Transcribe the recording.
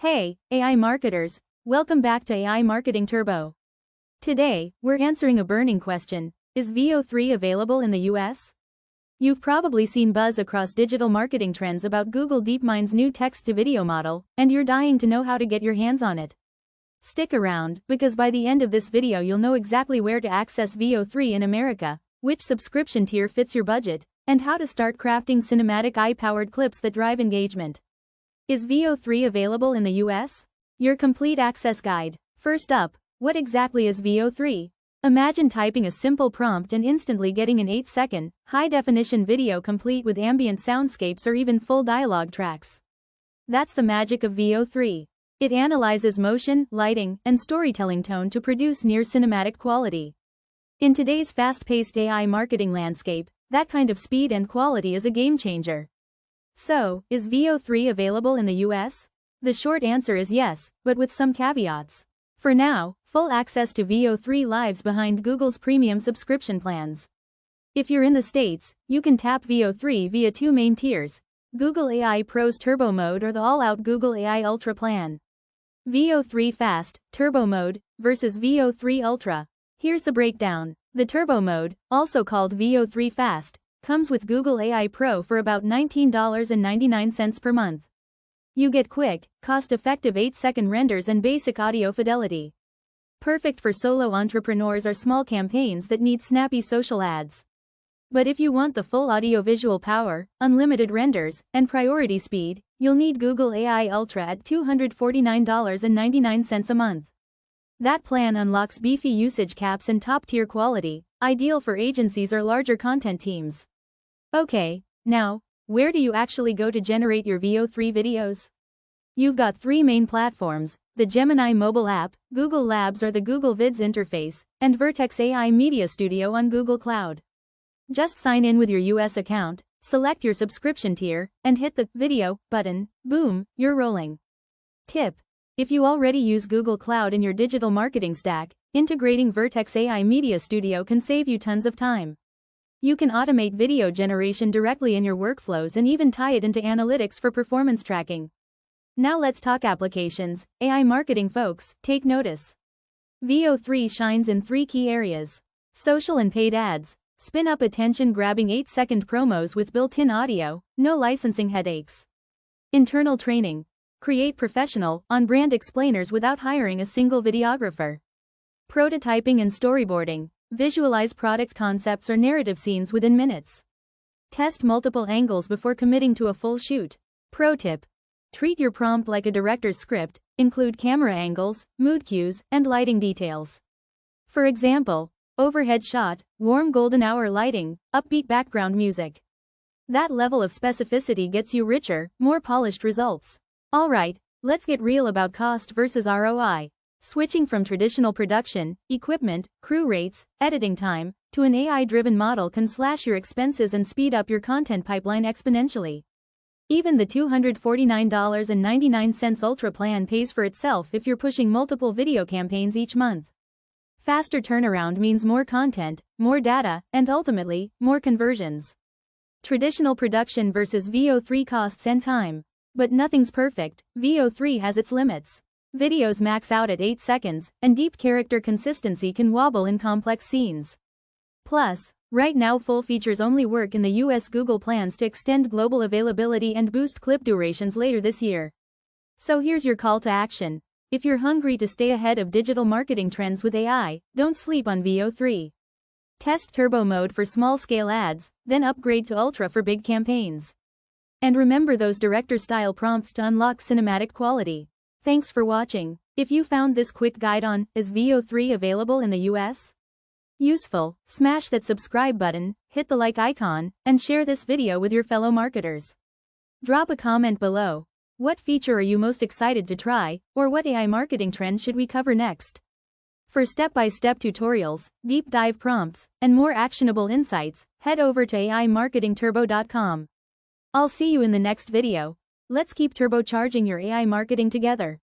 Hey, AI marketers, welcome back to AI Marketing Turbo. Today, we're answering a burning question: is VO3 available in the US? You've probably seen buzz across digital marketing trends about Google DeepMind's new text-to-video model, and you're dying to know how to get your hands on it. Stick around, because by the end of this video you'll know exactly where to access VO3 in America, which subscription tier fits your budget, and how to start crafting cinematic AI-powered clips that drive engagement. Is VO3 available in the US? Your complete access guide. First up, what exactly is VO3? Imagine typing a simple prompt and instantly getting an 8-second, high-definition video complete with ambient soundscapes or even full dialogue tracks. That's the magic of VO3. It analyzes motion, lighting, and storytelling tone to produce near cinematic quality. In today's fast-paced AI marketing landscape, that kind of speed and quality is a game-changer. So, is VO3 available in the US? The short answer is yes, but with some caveats. For now, full access to VO3 lives behind Google's premium subscription plans. If you're in the States, you can tap VO3 via two main tiers: Google AI Pro's Turbo Mode or the all-out Google AI Ultra plan. VO3 Fast, Turbo Mode, versus VO3 Ultra. Here's the breakdown. The Turbo Mode, also called VO3 Fast, comes with Google AI Pro for about $19.99 per month. You get quick, cost-effective 8-second renders and basic audio fidelity. Perfect for solo entrepreneurs or small campaigns that need snappy social ads. But if you want the full audio-visual power, unlimited renders, and priority speed, you'll need Google AI Ultra at $249.99 a month. That plan unlocks beefy usage caps and top-tier quality, ideal for agencies or larger content teams. Okay, now, where do you actually go to generate your VO3 videos? You've got three main platforms: the Gemini mobile app, Google Labs or the Google Vids interface, and Vertex AI Media Studio on Google Cloud. Just sign in with your US account, select your subscription tier, and hit the Video button. Boom, you're rolling. Tip: if you already use Google Cloud in your digital marketing stack, integrating Vertex AI Media Studio can save you tons of time. You can automate video generation directly in your workflows and even tie it into analytics for performance tracking. Now let's talk applications. AI marketing folks, take notice. VO3 shines in three key areas: social and paid ads. Spin up attention-grabbing 8-second promos with built-in audio, no licensing headaches. Internal training. Create professional, on-brand explainers without hiring a single videographer. Prototyping and storyboarding. Visualize product concepts or narrative scenes within minutes. Test multiple angles before committing to a full shoot. Pro tip: treat your prompt like a director's script, include camera angles, mood cues, and lighting details. For example, overhead shot, warm golden hour lighting, upbeat background music. That level of specificity gets you richer, more polished results. Alright, let's get real about cost versus ROI. Switching from traditional production, equipment, crew rates, editing time, to an AI-driven model can slash your expenses and speed up your content pipeline exponentially. Even the $249.99 Ultra plan pays for itself if you're pushing multiple video campaigns each month. Faster turnaround means more content, more data, and ultimately, more conversions. Traditional production versus VO3 costs and time. But nothing's perfect. VO3 has its limits. Videos max out at 8 seconds, and deep character consistency can wobble in complex scenes. Plus, right now full features only work in the US. Google plans to extend global availability and boost clip durations later this year. So here's your call to action. If you're hungry to stay ahead of digital marketing trends with AI, don't sleep on VO3. Test Turbo Mode for small-scale ads, then upgrade to Ultra for big campaigns. And remember those director-style prompts to unlock cinematic quality. Thanks for watching. If you found this quick guide on, is VO3 available in the US? Useful, smash that subscribe button, hit the like icon, and share this video with your fellow marketers. Drop a comment below. What feature are you most excited to try, or what AI marketing trend should we cover next? For step-by-step tutorials, deep dive prompts, and more actionable insights, head over to AImarketingTurbo.com. I'll see you in the next video. Let's keep turbocharging your AI marketing together.